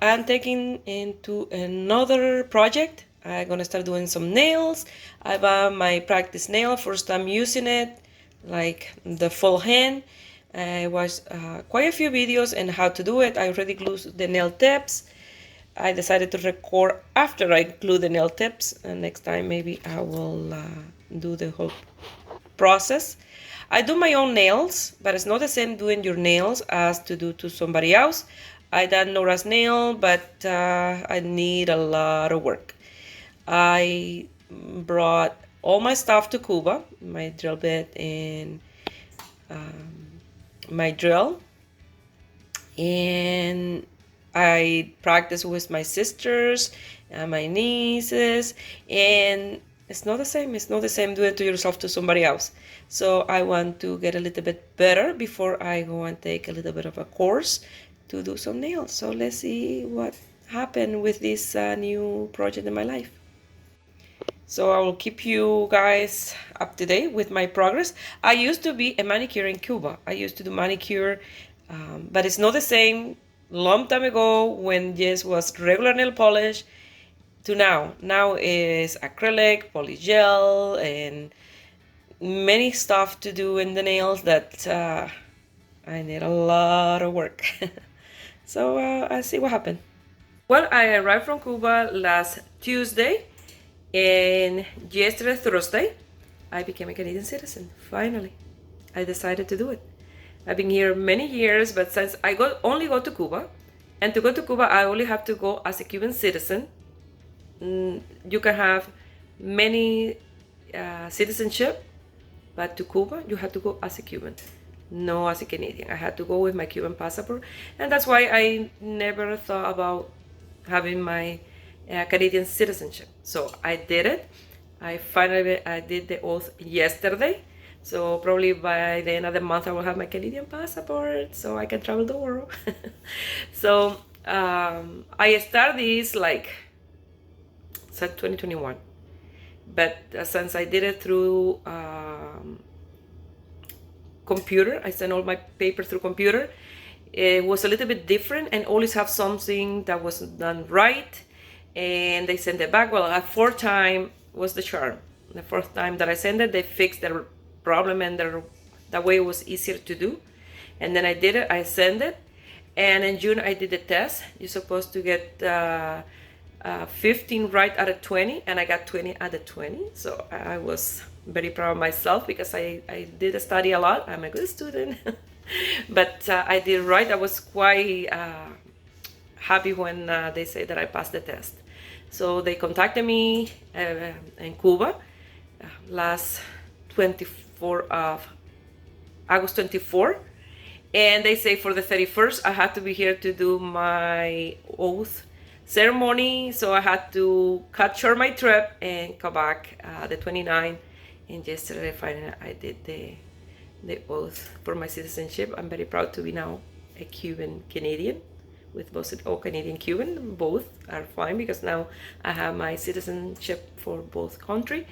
I'm taking into another project. I'm gonna start doing some nails. I bought my practice nail, first time using it, like the full hand. I watched quite a few videos on how to do it. I already glued the nail tips. I decided to record after I glue the nail tips, and next time maybe I will do the whole process. I do my own nails, but it's not the same doing your nails as to do to somebody else. I done Nora's nail, but I need a lot of work. I brought all my stuff to Cuba, my drill bit and my drill, and I practice with my sisters and my nieces, and it's not the same. It's not the same doing it to yourself to somebody else. So I want to get a little bit better before I go and take a little bit of a course to do some nails. So let's see what happened with this new project in my life. So I will keep you guys up to date with my progress. I used to be a manicure in Cuba. I used to do manicure, but it's not the same. Long time ago when just was regular nail polish to now. Now is acrylic, polygel, and many stuff to do in the nails that I need a lot of work. So I'll see what happened. Well, I arrived from Cuba last Tuesday, and yesterday, Thursday, I became a Canadian citizen. Finally, I decided to do it. I've been here many years, but since I only go to Cuba, and to go to Cuba, I only have to go as a Cuban citizen. You can have many citizenship, but to Cuba, you have to go as a Cuban, no as a Canadian. I had to go with my Cuban passport, and that's why I never thought about having my Canadian citizenship. So I did it. I did the oath yesterday. So probably by the end of the month, I will have my Canadian passport so I can travel the world. So I started this like said 2021, but since I did it through computer, I sent all my papers through computer. It was a little bit different and always have something that wasn't done right, and they sent it back. Well, a fourth time was the charm. The fourth time that I sent it, they fixed their problem, and that way it was easier to do. And then I did it, I sent it, and in June I did the test. You're supposed to get 15 right out of 20, and I got 20 out of 20. So I was very proud of myself because I did study a lot. I'm a good student. But I did right. I was quite happy when they say that I passed the test. So they contacted me in Cuba last 24 of August 24, and they say for the 31st I had to be here to do my oath ceremony. So I had to cut short my trip and come back the 29th, and yesterday finally I did the oath for my citizenship. I'm very proud to be now a Cuban Canadian, with both Canadian Cuban. Both are fine because now I have my citizenship for both country.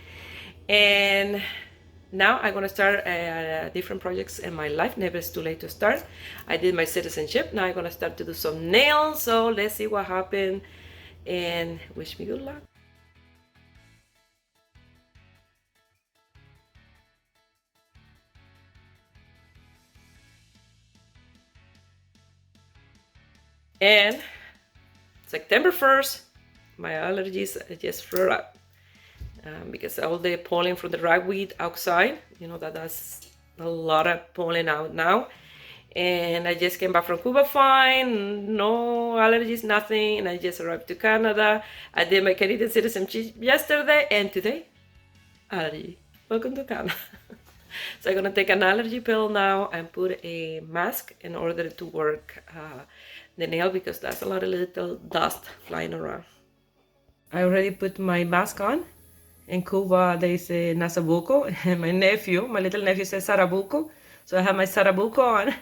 And now I'm gonna start different projects in my life. Never is too late to start. I did my citizenship. Now I'm gonna start to do some nails. So let's see what happened, and wish me good luck. And September 1st, my allergies just flare up because all the pollen from the ragweed outside, that's a lot of pollen out now. And I just came back from Cuba fine, no allergies, nothing. And I just arrived to Canada. I did my Canadian citizenship yesterday, and today, allergy. Welcome to Canada. So I'm gonna take an allergy pill now and put a mask in order to work the nail, because there's a lot of little dust flying around. I already put my mask on. In Cuba, they say Nasabuco, and my little nephew says Sarabuco. So I have my Sarabuco on.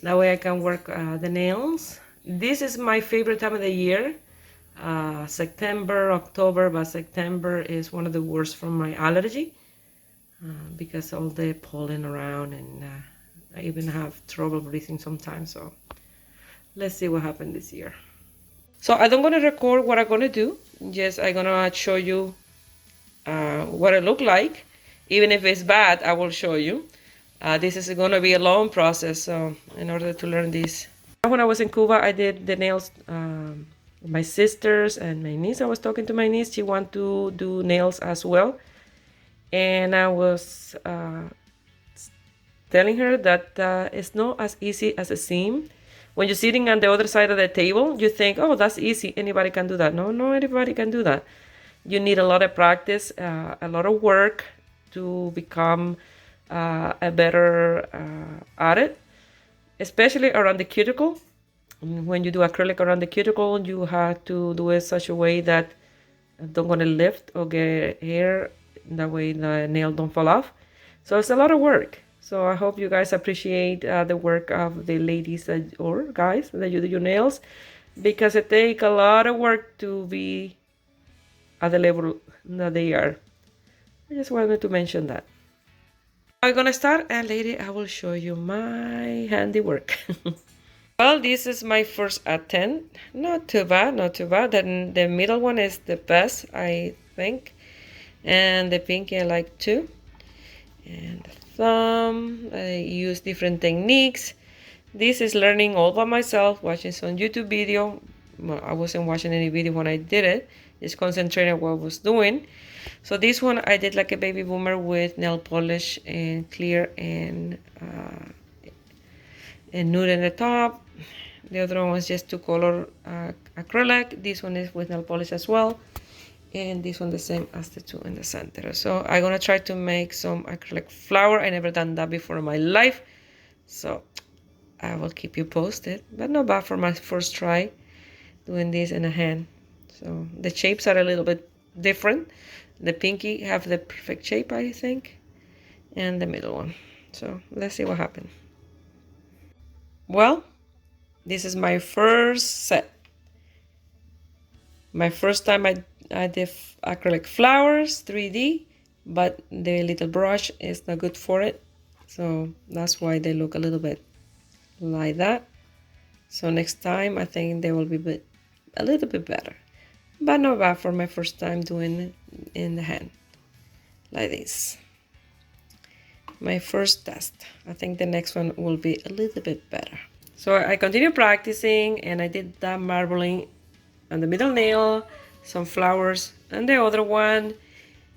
That way I can work the nails. This is my favorite time of the year. September, October, but September is one of the worst for my allergy because all the pollen around, and I even have trouble breathing sometimes. So let's see what happened this year. So I don't want to record what I'm gonna do. Just I'm gonna show you what it look like. Even if it's bad, I will show you. This is gonna be a long process, so in order to learn this. When I was in Cuba, I did the nails. My sisters and my niece. I was talking to my niece. She wanted to do nails as well, and I was telling her that it's not as easy as it seems. When you're sitting on the other side of the table, you think, oh, that's easy. Anybody can do that. No, no, anybody can do that. You need a lot of practice, a lot of work to become a better at it, especially around the cuticle. When you do acrylic around the cuticle, you have to do it such a way that don't gonna lift or get hair. That way the nail don't fall off. So it's a lot of work. So I hope you guys appreciate the work of the ladies or guys that you do your nails, because it takes a lot of work to be at the level that they are. I just wanted to mention that. I'm gonna start, and later I will show you my handiwork. Well, this is my first attempt. Not too bad, not too bad. Then the middle one is the best, I think. And the pinky I like too. And the thumb, I use different techniques. This is learning all by myself, watching some YouTube video. Well, I wasn't watching any video when I did it. Just concentrating on what I was doing. So this one I did like a baby boomer with nail polish and clear and nude in the top. The other one was just two color acrylic. This one is with nail polish as well. And this one the same as the two in the center. So I'm gonna try to make some acrylic flower. I never done that before in my life. So I will keep you posted. But not bad for my first try doing this in a hand. So the shapes are a little bit different. The pinky have the perfect shape, I think. And the middle one. So let's see what happens. Well, this is my first set. My first time I did acrylic flowers 3D, but the little brush is not good for it. So that's why they look a little bit like that. So next time I think they will be a little bit better. But not bad for my first time doing it in the hand. Like this. My first test. I think the next one will be a little bit better. So I continue practicing, and I did that marbling on the middle nail, some flowers on the other one,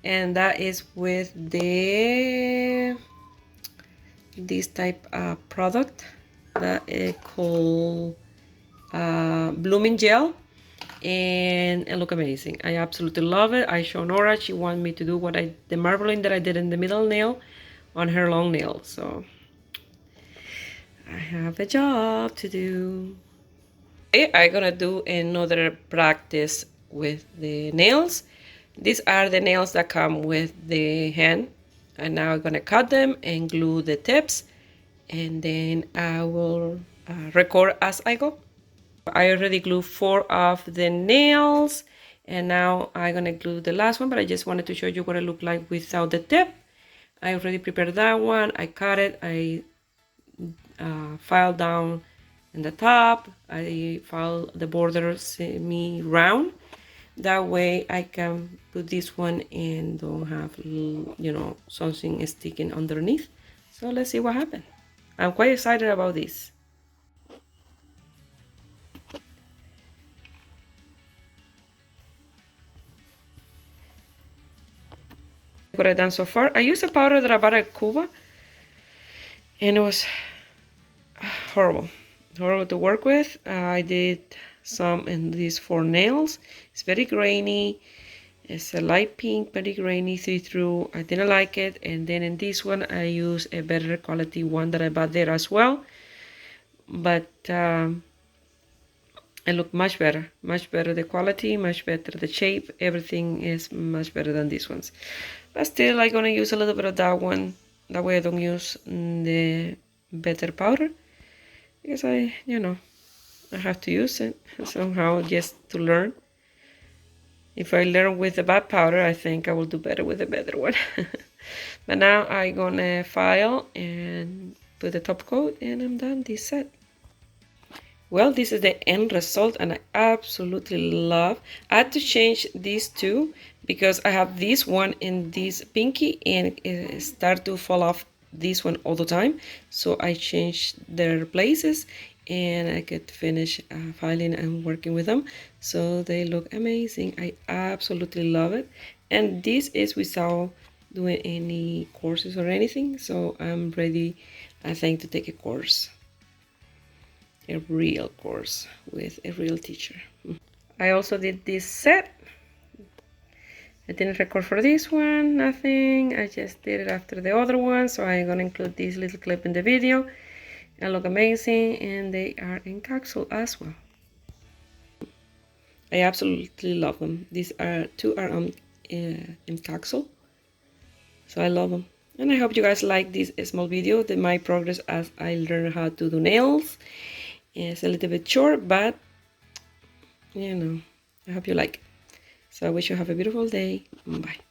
and that is with this type of product that is called blooming gel, and it look amazing. I absolutely love it. I show Nora, she wanted me to do the marbling that I did in the middle nail on her long nail. So I have a job to do. Okay, I'm gonna do another practice with the nails. These are the nails that come with the hand. And now I'm gonna cut them and glue the tips. And then I will record as I go. I already glued 4 of the nails. And now I'm gonna glue the last one, but I just wanted to show you what it looked like without the tip. I already prepared that one. I cut it. I filed down in the top. I filed the border semi-round. That way I can put this one and don't have, something sticking underneath. So let's see what happens. I'm quite excited about this. What I've done so far. I used a powder that I bought at Cuba, and it was horrible to work with. I did some in these 4 nails. It's very grainy. It's a light pink, very grainy, see-through. I didn't like it. And then in this one, I use a better quality one that I bought there as well. But it looked much better. The quality, much better. The shape, everything is much better than these ones. But still, I'm gonna use a little bit of that one. That way I don't use the better powder. Because I have to use it somehow just to learn. If I learn with the bad powder, I think I will do better with the better one. But now I'm gonna file and put the top coat, and I'm done this set. Well, this is the end result and I absolutely love. I had to change these two because I have this one and this pinky and it start to fall off this one all the time. So I changed their places and I could finish filing and working with them. So they look amazing. I absolutely love it. And this is without doing any courses or anything. So I'm ready, I think, to take a course. A real course with a real teacher. I also did this set. I didn't record for this one, nothing. I just did it after the other one, so I'm gonna include this little clip in the video. They look amazing and they are in capsule as well. I absolutely love them. These are two are in capsule, so I love them. And I hope you guys like this small video, my progress as I learn how to do nails. It's a little bit short, but you know, I hope you like it. So I wish you have a beautiful day. Bye.